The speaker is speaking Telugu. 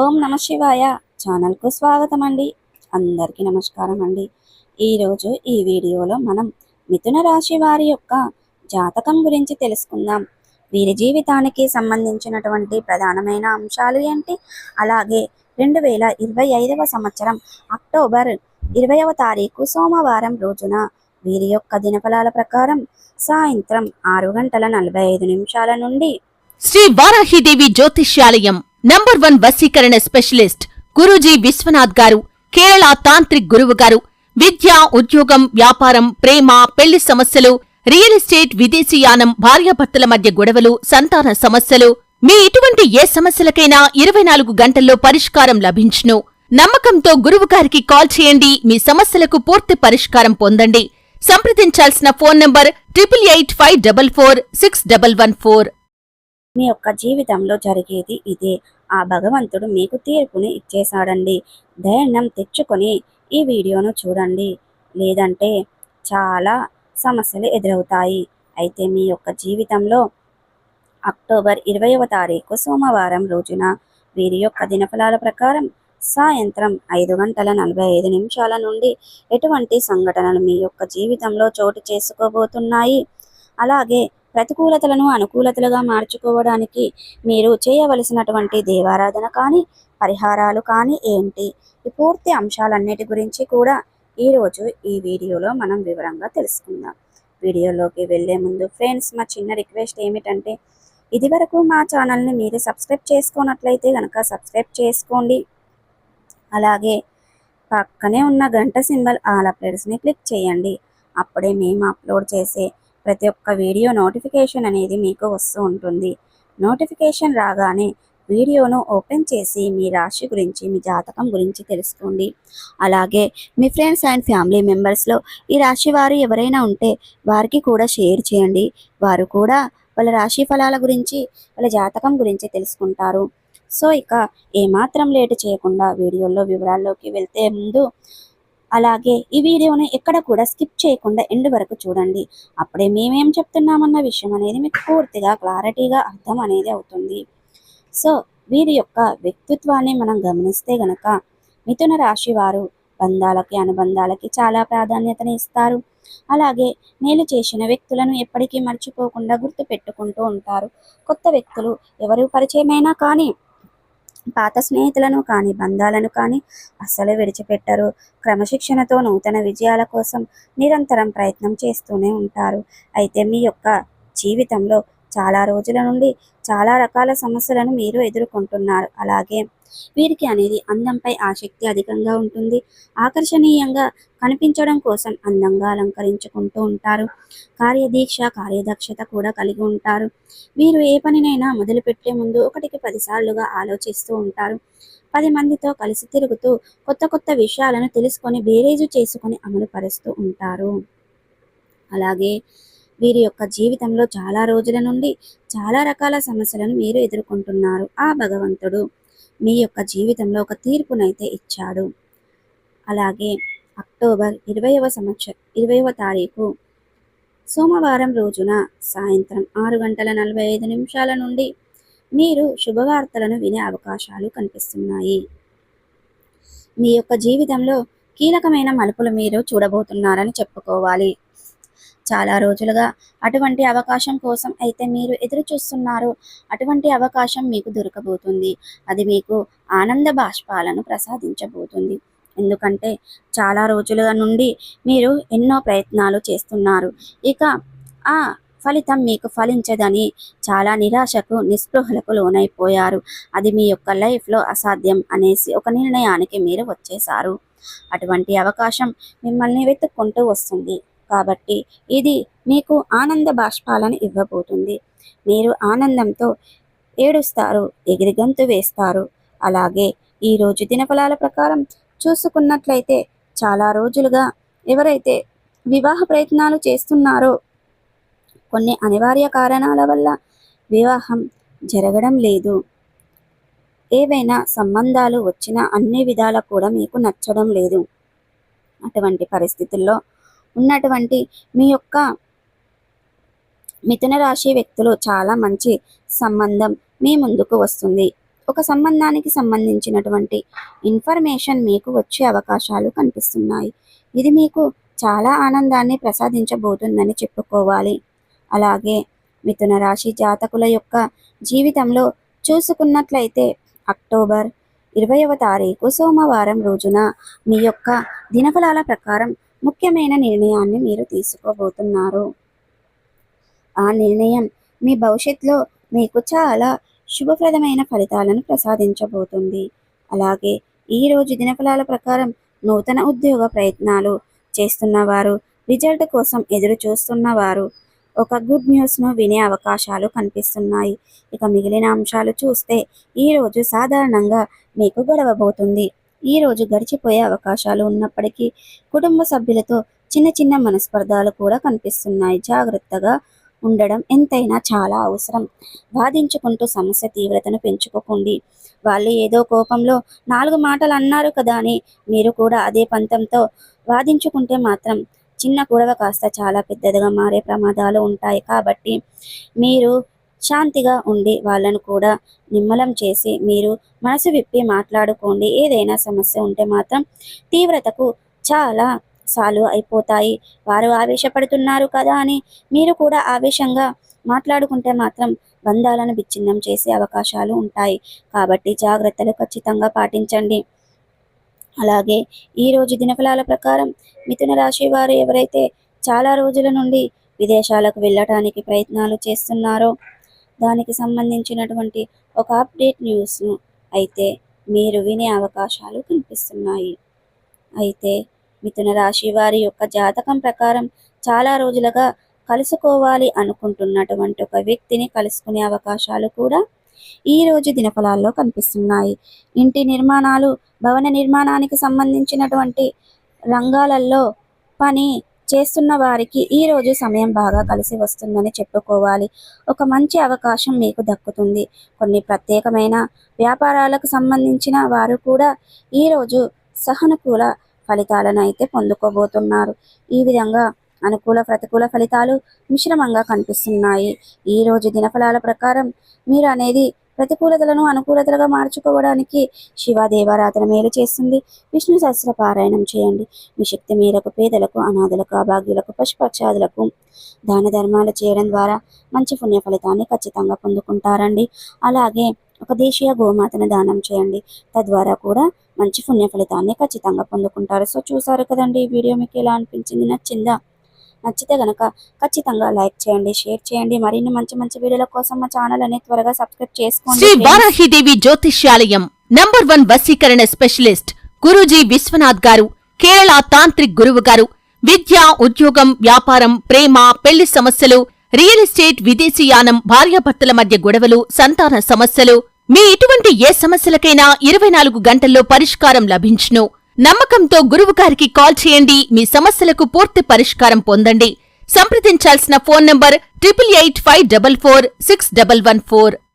ఓం నమ శివాయ ఛానల్కు స్వాగతం అండి. అందరికీ నమస్కారం అండి. ఈరోజు ఈ వీడియోలో మనం మిథున రాశి వారి యొక్క జాతకం గురించి తెలుసుకుందాం. వీరి జీవితానికి సంబంధించినటువంటి ప్రధానమైన అంశాలు ఏంటి, అలాగే 2025 సంవత్సరం అక్టోబర్ 20వ తారీఖు సోమవారం రోజున వీరి యొక్క దినఫలాల ప్రకారం సాయంత్రం 6:45 నుండి శ్రీ వారాహిదేవి జ్యోతిష్యాలయం నంబర్ 1 వశీకరణ స్పెషలిస్ట్ గురూజీ విశ్వనాథ్ గారు, కేరళ తాంత్రిక్ గురువు గారు. విద్య, ఉద్యోగం, వ్యాపారం, ప్రేమ, పెళ్లి సమస్యలు, రియల్ ఎస్టేట్, విదేశీయానం, భార్యాభర్తల మధ్య గొడవలు, సంతాన సమస్యలు, మీ ఇటువంటి ఏ సమస్యలకైనా 24 గంటల్లో పరిష్కారం లభించును. నమ్మకంతో గురువుగారికి కాల్ చేయండి. మీ సమస్యలకు పూర్తి పరిష్కారం పొందండి. సంప్రదించాల్సిన ఫోన్ నంబర్ 8885446114. మీ యొక్క జీవితంలో జరిగేది ఇదే. ఆ భగవంతుడు మీకు తీర్పుని ఇచ్చేశాడండి. ధైర్యం తెచ్చుకొని ఈ వీడియోను చూడండి, లేదంటే చాలా సమస్యలు ఎదురవుతాయి. అయితే మీ యొక్క జీవితంలో అక్టోబర్ 20వ తారీఖు సోమవారం రోజున వీరి యొక్క దినఫలాల ప్రకారం సాయంత్రం 5:45 నుండి ఎటువంటి సంఘటనలు మీ యొక్క జీవితంలో చోటు చేసుకోబోతున్నాయి, అలాగే ప్రతికూలతలను అనుకూలతలుగా మార్చుకోవడానికి మీరు చేయవలసినటువంటి దేవారాధన కానీ పరిహారాలు కానీ ఏంటి, ఈ పూర్తి అంశాలన్నిటి గురించి కూడా ఈరోజు ఈ వీడియోలో మనం వివరంగా తెలుసుకుందాం. వీడియోలోకి వెళ్ళే ముందు ఫ్రెండ్స్, మా చిన్న రిక్వెస్ట్ ఏమిటంటే, ఇదివరకు మా ఛానల్ని మీరు సబ్స్క్రైబ్ చేసుకున్నట్లయితే కనుక సబ్స్క్రైబ్ చేసుకోండి. అలాగే పక్కనే ఉన్న గంట సింబల్ ఆల్ అప్డేట్స్ని క్లిక్ చేయండి. అప్పుడే మేము అప్లోడ్ చేసే ప్రతి ఒక్క వీడియో నోటిఫికేషన్ అనేది మీకు వస్తూ ఉంటుంది. నోటిఫికేషన్ రాగానే వీడియోను ఓపెన్ చేసి మీ రాశి గురించి, మీ జాతకం గురించి తెలుసుకోండి. అలాగే మీ ఫ్రెండ్స్ అండ్ ఫ్యామిలీ మెంబర్స్లో ఈ రాశి వారు ఎవరైనా ఉంటే వారికి కూడా షేర్ చేయండి. వారు కూడా వాళ్ళ రాశి ఫలాల గురించి, వాళ్ళ జాతకం గురించి తెలుసుకుంటారు. సో ఇక ఏమాత్రం లేటు చేయకుండా వీడియోలో వివరాల్లోకి వెళ్తే ముందు, అలాగే ఈ వీడియోని ఎక్కడ కూడా స్కిప్ చేయకుండా ఎండ్ వరకు చూడండి. అప్పుడే మేమేం చెప్తున్నామన్న విషయం అనేది మీకు పూర్తిగా క్లారిటీగా అర్థం అనేది అవుతుంది. సో వీరి యొక్క వ్యక్తిత్వాన్ని మనం గమనిస్తే గనక మిథున రాశి వారు బంధాలకి, అనుబంధాలకి చాలా ప్రాధాన్యతని ఇస్తారు. అలాగే మేలు చేసిన వ్యక్తులను ఎప్పటికీ మర్చిపోకుండా గుర్తు పెట్టుకుంటూ ఉంటారు. కొత్త వ్యక్తులు ఎవరు పరిచయమైనా కానీ పాత స్నేహితులను కానీ బంధాలను కానీ అస్సలు విడిచిపెట్టరు. క్రమశిక్షణతో నూతన విజయాల కోసం నిరంతరం ప్రయత్నం చేస్తూనే ఉంటారు. అయితే మీ యొక్క జీవితంలో చాలా రోజుల నుండి చాలా రకాల సమస్యలను మీరు ఎదుర్కొంటున్నారు. అలాగే వీరికి అనేది అందంపై ఆసక్తి అధికంగా ఉంటుంది. ఆకర్షణీయంగా కనిపించడం కోసం అందంగా అలంకరించుకుంటూ ఉంటారు. కార్యదీక్ష, కార్యదక్షత కూడా కలిగి ఉంటారు. వీరు ఏ పనినైనా మొదలుపెట్టే ముందు 1కి 10 సార్లుగా ఆలోచిస్తూ ఉంటారు. 10 మందితో కలిసి తిరుగుతూ కొత్త కొత్త విషయాలను తెలుసుకొని బేరీజు చేసుకొని అమలు పరుస్తూ ఉంటారు. అలాగే వీరి యొక్క జీవితంలో చాలా రోజుల నుండి చాలా రకాల సమస్యలను మీరు ఎదుర్కొంటున్నారు. ఆ భగవంతుడు మీ యొక్క జీవితంలో ఒక తీర్పునైతే ఇచ్చాడు. అలాగే అక్టోబర్ 20వ తారీఖు సోమవారం రోజున సాయంత్రం 6:45 నుండి మీరు శుభవార్తలను వినే అవకాశాలు కనిపిస్తున్నాయి. మీ యొక్క జీవితంలో కీలకమైన మలుపులు మీరు చూడబోతున్నారని చెప్పుకోవాలి. చాలా రోజులుగా అటువంటి అవకాశం కోసం అయితే మీరు ఎదురు చూస్తున్నారు. అటువంటి అవకాశం మీకు దొరకబోతుంది. అది మీకు ఆనంద బాష్పాలను ప్రసాదించబోతుంది. ఎందుకంటే చాలా రోజుల నుండి మీరు ఎన్నో ప్రయత్నాలు చేస్తున్నారు. ఇక ఆ ఫలితం మీకు ఫలించదని చాలా నిరాశకు, నిస్పృహలకు లోనైపోయారు. అది మీ యొక్క లైఫ్లో అసాధ్యం అనేసి ఒక నిర్ణయానికి మీరు వచ్చేశారు. అటువంటి అవకాశం మిమ్మల్ని వెతుక్కుంటూ వస్తుంది. కాబట్టి ఇది మీకు ఆనంద బాష్పాలను ఇవ్వబోతుంది. మీరు ఆనందంతో ఏడుస్తారు, ఎగిరిగంతు వేస్తారు. అలాగే ఈరోజు దినఫలాల ప్రకారం చూసుకున్నట్లయితే చాలా రోజులుగా ఎవరైతే వివాహ ప్రయత్నాలు చేస్తున్నారో కొన్ని అనివార్య కారణాల వల్ల వివాహం జరగడం లేదు. ఏవైనా సంబంధాలు వచ్చినా అన్ని విధాలా కూడా మీకు నచ్చడం లేదు. అటువంటి పరిస్థితుల్లో ఉన్నటువంటి మీ యొక్క మిథున రాశి వ్యక్తులు చాలా మంచి సంబంధం మీ ముందుకు వస్తుంది. ఒక సంబంధానికి సంబంధించినటువంటి ఇన్ఫర్మేషన్ మీకు వచ్చే అవకాశాలు కనిపిస్తున్నాయి. ఇది మీకు చాలా ఆనందాన్ని ప్రసాదించబోతుందని చెప్పుకోవాలి. అలాగే మిథున రాశి జాతకుల యొక్క జీవితంలో చూసుకున్నట్లయితే అక్టోబర్ 20వ తారీఖు సోమవారం రోజున మీ యొక్క దినఫలాల ప్రకారం ముఖ్యమైన నిర్ణయాన్ని మీరు తీసుకోబోతున్నారు. ఆ నిర్ణయం మీ భవిష్యత్తులో మీకు చాలా శుభప్రదమైన ఫలితాలను ప్రసాదించబోతుంది. అలాగే ఈరోజు దినఫలాల ప్రకారం నూతన ఉద్యోగ ప్రయత్నాలు చేస్తున్నవారు, రిజల్ట్ కోసం ఎదురు చూస్తున్నవారు ఒక గుడ్ న్యూస్ను వినే అవకాశాలు కనిపిస్తున్నాయి. ఇక మిగిలిన అంశాలు చూస్తే ఈరోజు సాధారణంగా మీకు గడవబోతుంది. ఈరోజు గడిచిపోయే అవకాశాలు ఉన్నప్పటికీ కుటుంబ సభ్యులతో చిన్న చిన్న మనస్పర్ధాలు కూడా కనిపిస్తున్నాయి. జాగ్రత్తగా ఉండడం ఎంతైనా చాలా అవసరం. వాదించుకుంటూ సమస్య తీవ్రతను పెంచుకోకండి. వాళ్ళు ఏదో కోపంలో 4 మాటలు అన్నారు కదా అని మీరు కూడా అదే పంతంతో వాదించుకుంటే మాత్రం చిన్న గొడవ కాస్త చాలా పెద్దదిగా మారే ప్రమాదాలు ఉంటాయి. కాబట్టి మీరు శాంతిగా ఉండి వాళ్ళను కూడా నిమ్మలం చేసి మీరు మనసు విప్పి మాట్లాడుకోండి. ఏదైనా సమస్య ఉంటే మాత్రం తీవ్రతకు చాలా సాల్వ్ అయిపోతాయి. వారు ఆవేశపడుతున్నారు కదా అని మీరు కూడా ఆవేశంగా మాట్లాడుకుంటే మాత్రం బంధాలను విచ్ఛిన్నం చేసే అవకాశాలు ఉంటాయి. కాబట్టి జాగ్రత్తలు ఖచ్చితంగా పాటించండి. అలాగే ఈరోజు దినఫలాల ప్రకారం మిథున రాశి వారు ఎవరైతే చాలా రోజుల నుండి విదేశాలకు వెళ్ళటానికి ప్రయత్నాలు చేస్తున్నారో దానికి సంబంధించినటువంటి ఒక అప్డేట్ న్యూస్ను అయితే మీరు వినే అవకాశాలు కనిపిస్తున్నాయి. అయితే మిథున రాశి వారి యొక్క జాతకం ప్రకారం చాలా రోజులుగా కలుసుకోవాలి అనుకుంటున్నటువంటి ఒక వ్యక్తిని కలుసుకునే అవకాశాలు కూడా ఈ రోజు దినఫలాల్లో కనిపిస్తున్నాయి. ఇంటి నిర్మాణాలు, భవన నిర్మాణానికి సంబంధించినటువంటి రంగాలలో పని చేస్తున్న వారికి ఈరోజు సమయం బాగా కలిసి వస్తుందని చెప్పుకోవాలి. ఒక మంచి అవకాశం మీకు దక్కుతుంది. కొన్ని ప్రత్యేకమైన వ్యాపారాలకు సంబంధించిన వారు కూడా ఈరోజు సానుకూల ఫలితాలను అయితే పొందుకోబోతున్నారు. ఈ విధంగా అనుకూల ప్రతికూల ఫలితాలు మిశ్రమంగా కనిపిస్తున్నాయి. ఈరోజు దినఫలాల ప్రకారం మీరు అనేది ప్రతికూలతలను అనుకూలతలుగా మార్చుకోవడానికి శివాదేవారాధన మేలు చేస్తుంది. విష్ణు సహస్ర పారాయణం చేయండి. మీ శక్తి మేరకు పేదలకు, అనాథలకు, అభాగ్యులకు, పశుపక్షాదులకు దాన ధర్మాలు చేయడం ద్వారా మంచి పుణ్య ఫలితాన్ని ఖచ్చితంగా పొందుకుంటారండి. అలాగే ఒక దేశీయ గోమాతను దానం చేయండి. తద్వారా కూడా మంచి పుణ్య ఫలితాన్ని ఖచ్చితంగా పొందుకుంటారు. సో చూసారు కదండి, ఈ వీడియో మీకు ఎలా అనిపించింది? నచ్చితే గనక ఖచ్చితంగా లైక్ చేయండి, షేర్ చేయండి. మరిన్ని మంచి మంచి వీడియోల కోసం మా ఛానల్ అనేది త్వరగా సబ్స్క్రైబ్ చేసుకోండి. శ్రీ వారాహిదేవి జ్యోతిష్యాలయం నంబర్ 1 వశీకరణ స్పెషలిస్ట్ గురూజీ విశ్వనాథ్ గారు, కేరళ తాంత్రిక్ గురువు గారు. విద్య, ఉద్యోగం, వ్యాపారం, ప్రేమ, పెళ్లి సమస్యలు, రియల్ ఎస్టేట్, విదేశీయానం, భార్యాభర్తల మధ్య గొడవలు, సంతాన సమస్యలు, మీ ఇటువంటి ఏ సమస్యలకైనా 24 గంటల్లో పరిష్కారం లభించును. నమ్మకంతో గురువుగారికి కాల్ చేయండి. మీ సమస్యలకు పూర్తి పరిష్కారం పొందండి. సంప్రదించాల్సిన ఫోన్ నంబర్ 8885446114.